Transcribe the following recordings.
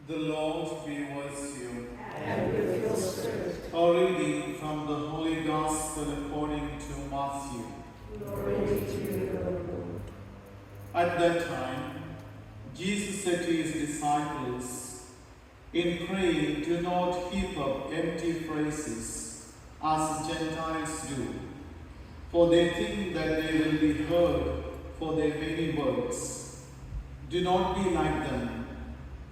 The Lord be with you. And with your spirit. A reading from the Holy Gospel according to Matthew. Glory to you, O Lord. At that time, Jesus said to his disciples, "In praying, do not heap up empty phrases, as Gentiles do, for they think that they will be heard for their many words. Do not be like them,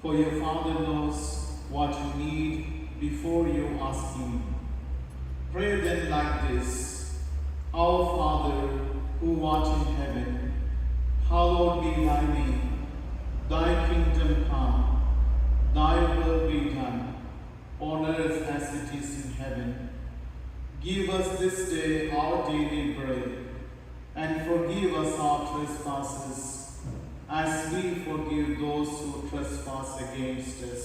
for your Father knows what you need before you ask Him. Pray then like this: Our Father, who art in heaven, hallowed be thy name. Thy kingdom come, thy will be done, on earth as it is in heaven. Give us this day our daily bread, and forgive us our trespasses, as we forgive those who trespass against us.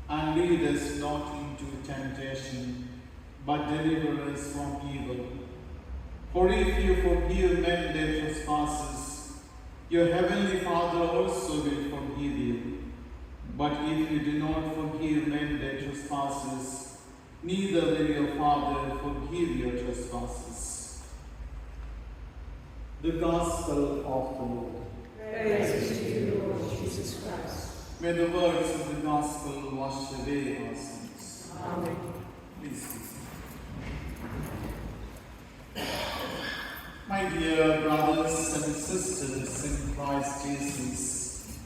And lead us not into temptation, but deliver us from evil. For if you forgive men their trespasses, your heavenly Father also will forgive you. But if you do not forgive men their trespasses, neither will your Father forgive your trespasses." The Gospel of the Lord. Praise to you, Lord Jesus Christ. May the words of the Gospel wash away our sins. Amen. Please be seated. My dear brothers and sisters in Christ Jesus,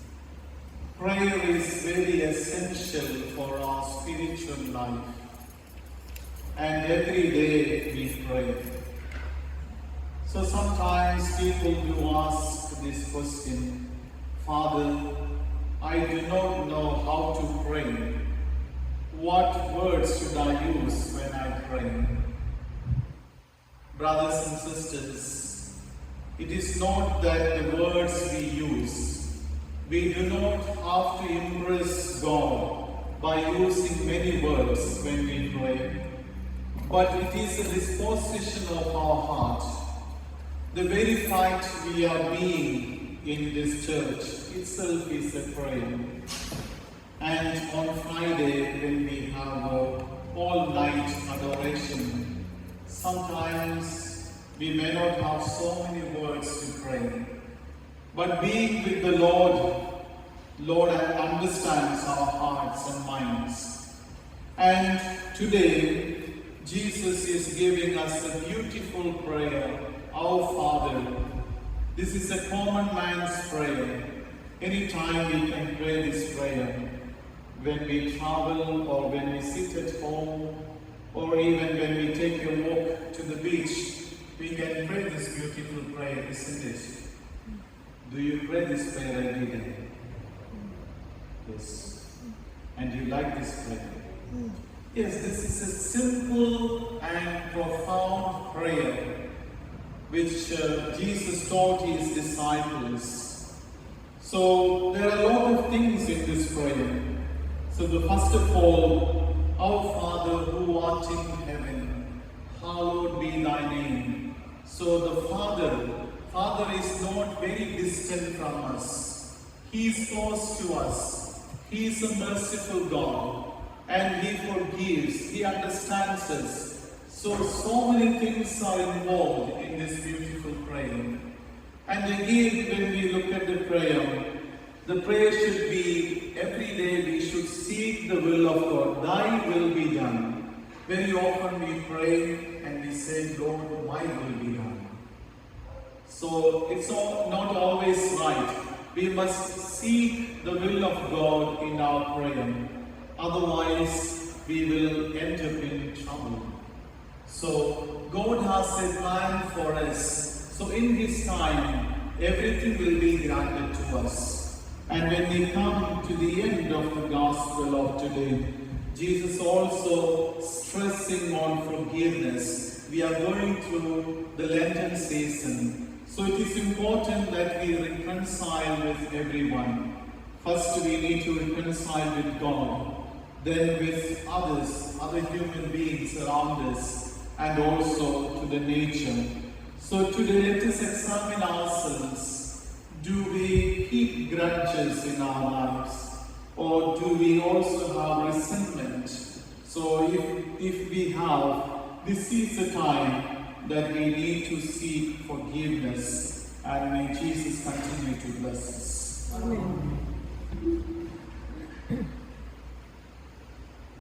prayer is very essential for our spiritual life, and every day we pray. So sometimes people do ask this question: "Father, I do not know how to pray. What words should I use when I pray?" Brothers and sisters, it is not that the words we use, we do not have to impress God by using many words when we pray, but it is a disposition of our heart. The very fact we are being in this church itself is a prayer. And on Friday, when we have all-night adoration, sometimes we may not have so many words to pray. But being with the Lord understands our hearts and minds. And today, Jesus is giving us a beautiful prayer: Our Father. This is a common man's prayer. Anytime we can pray this prayer. When we travel, or when we sit at home, or even when we take a walk to the beach, we can pray this beautiful prayer, isn't it? Do you pray this prayer every day? Yes. And you like this prayer? Yes, this is a simple and profound prayer which Jesus taught his disciples. So there are a lot of things in this prayer. So first of all, Our Father who art in heaven, hallowed be thy name. So the Father is not very distant from us. He is close to us. He is a merciful God, and He forgives. He understands us. So many things are involved in this beautiful prayer. And again, when we look at the prayer should be, every day we should seek the will of God. Thy will be done. Very often we pray and we say, "Lord, my will be done." So it's not always right. We must seek the will of God in our prayer. Otherwise, we will end up in trouble. So God has a plan for us. So in His time, everything will be granted to us. And when we come to the end of the Gospel of today, Jesus also stressing on forgiveness. We are going through the Lenten season. So it is important that we reconcile with everyone. First, we need to reconcile with God, then with others, other human beings around us, and also to the nature. So today, let us examine ourselves. Do we keep grudges in our lives? Or do we also have resentment? So if we have, this is the time that we need to seek forgiveness, and may Jesus continue to bless us. Amen.